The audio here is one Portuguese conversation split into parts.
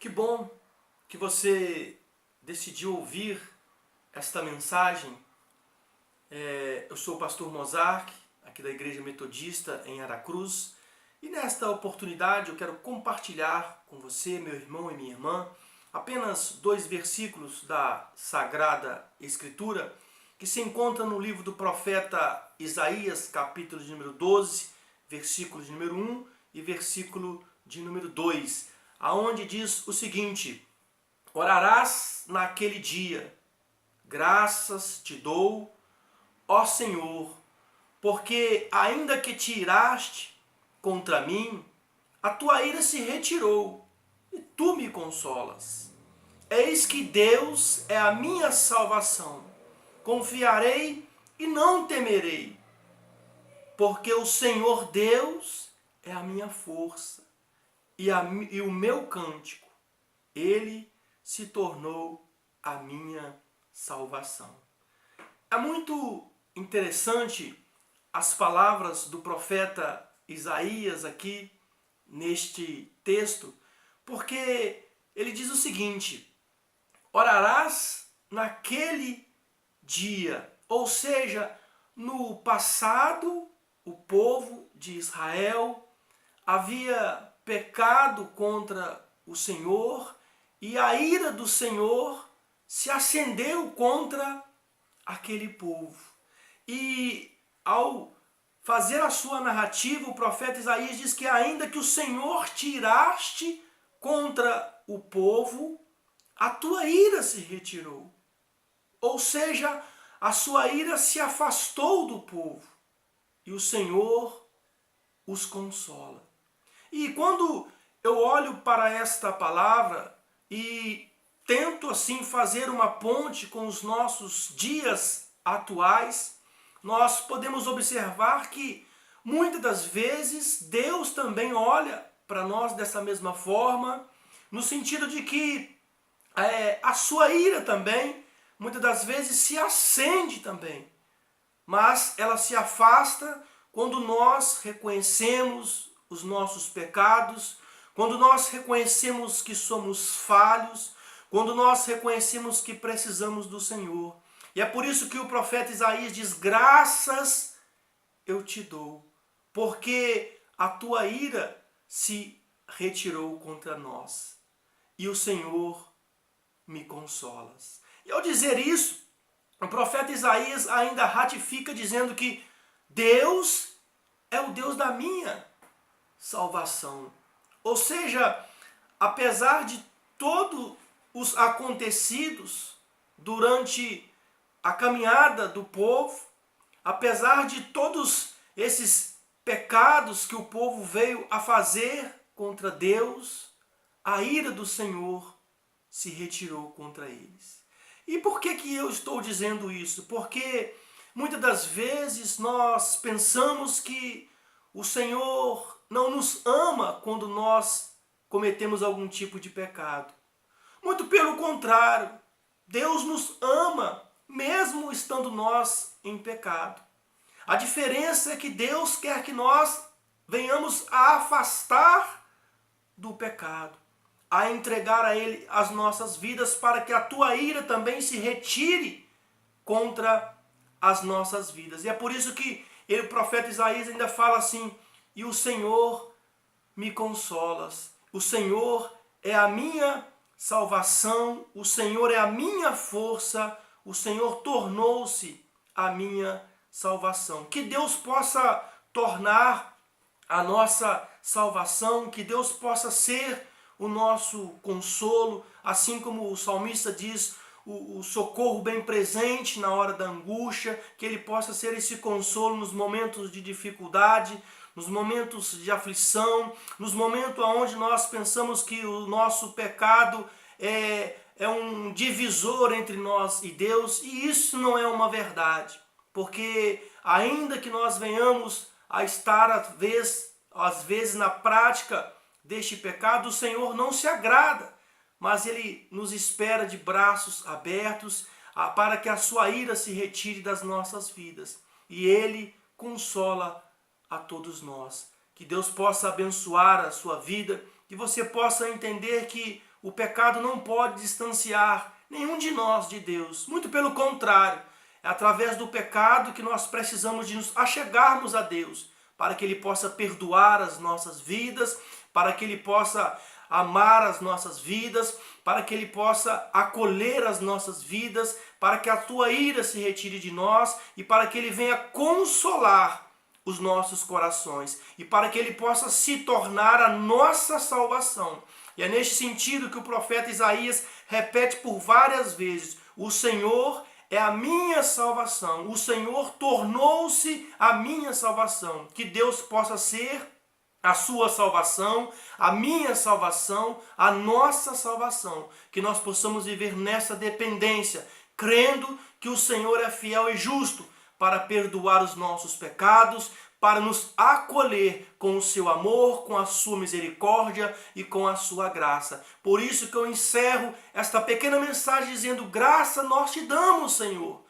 Que bom que você decidiu ouvir esta mensagem. Eu sou o pastor Mozart, aqui da Igreja Metodista em Aracruz, e nesta oportunidade eu quero compartilhar com você, meu irmão e minha irmã, apenas 2 versículos da Sagrada Escritura que se encontram no livro do profeta Isaías, capítulo de número 12, versículo de número 1 e versículo de número 2, aonde diz o seguinte: orarás naquele dia, graças te dou, ó Senhor, porque ainda que te iraste contra mim, a tua ira se retirou e tu me consolas. Eis que Deus é a minha salvação. Confiarei e não temerei, porque o Senhor Deus é a minha força e o meu cântico. Ele se tornou a minha salvação. É muito interessante as palavras do profeta Isaías aqui neste texto, porque ele diz o seguinte: orarás naquele dia. Ou seja, no passado, o povo de Israel havia pecado contra o Senhor e a ira do Senhor se acendeu contra aquele povo. E ao fazer a sua narrativa, o profeta Isaías diz que ainda que o Senhor te iraste contra o povo, a tua ira se retirou. Ou seja, a sua ira se afastou do povo e o Senhor os consola. E quando eu olho para esta palavra e tento assim fazer uma ponte com os nossos dias atuais, nós podemos observar que muitas das vezes Deus também olha para nós dessa mesma forma, no sentido de que a sua ira também muitas das vezes se acende também, mas ela se afasta quando nós reconhecemos os nossos pecados, quando nós reconhecemos que somos falhos, quando nós reconhecemos que precisamos do Senhor. E é por isso que o profeta Isaías diz: graças eu te dou, porque a tua ira se retirou contra nós e o Senhor me consolas. E ao dizer isso, o profeta Isaías ainda ratifica dizendo que Deus é o Deus da minha salvação. Ou seja, apesar de todos os acontecidos durante a caminhada do povo, apesar de todos esses pecados que o povo veio a fazer contra Deus, a ira do Senhor se retirou contra eles. E por que eu estou dizendo isso? Porque muitas das vezes nós pensamos que o Senhor não nos ama quando nós cometemos algum tipo de pecado. Muito pelo contrário, Deus nos ama mesmo estando nós em pecado. A diferença é que Deus quer que nós venhamos a afastar do pecado, a entregar a Ele as nossas vidas, para que a tua ira também se retire contra as nossas vidas. E é por isso que o profeta Isaías ainda fala assim: e o Senhor me consolas. O Senhor é a minha salvação, o Senhor é a minha força, o Senhor tornou-se a minha salvação. Que Deus possa tornar a nossa salvação, que Deus possa ser o nosso consolo, assim como o salmista diz, o socorro bem presente na hora da angústia, que Ele possa ser esse consolo nos momentos de dificuldade, nos momentos de aflição, nos momentos onde nós pensamos que o nosso pecado é um divisor entre nós e Deus, e isso não é uma verdade, porque ainda que nós venhamos a estar às vezes na prática deste pecado, o Senhor não se agrada, mas Ele nos espera de braços abertos para que a sua ira se retire das nossas vidas, e Ele consola a todos nós. Que Deus possa abençoar a sua vida, que você possa entender que O pecado não pode distanciar nenhum de nós de Deus. Muito pelo contrário, é através do pecado que nós precisamos de nos achegarmos a Deus, para que Ele possa perdoar as nossas vidas, para que Ele possa amar as nossas vidas, para que Ele possa acolher as nossas vidas, para que a tua ira se retire de nós e para que Ele venha consolar os nossos corações e para que Ele possa se tornar a nossa salvação. E é neste sentido que o profeta Isaías repete por várias vezes: o Senhor é a minha salvação, o Senhor tornou-se a minha salvação. Que Deus possa ser a sua salvação, a minha salvação, a nossa salvação. Que nós possamos viver nessa dependência, crendo que o Senhor é fiel e justo para perdoar os nossos pecados, para nos acolher com o seu amor, com a sua misericórdia e com a sua graça. Por isso que eu encerro esta pequena mensagem dizendo: graça nós te damos, Senhor,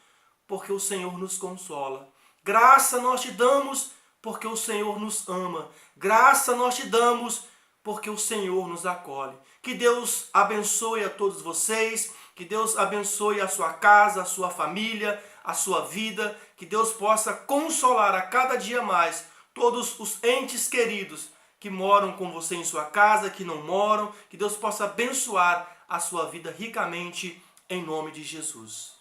porque o Senhor nos consola. Graça nós te damos porque o Senhor nos ama. Graça nós te damos porque o Senhor nos acolhe. Que Deus abençoe a todos vocês, que Deus abençoe a sua casa, a sua família, a sua vida, que Deus possa consolar a cada dia mais todos os entes queridos que moram com você em sua casa, que não moram, que Deus possa abençoar a sua vida ricamente em nome de Jesus.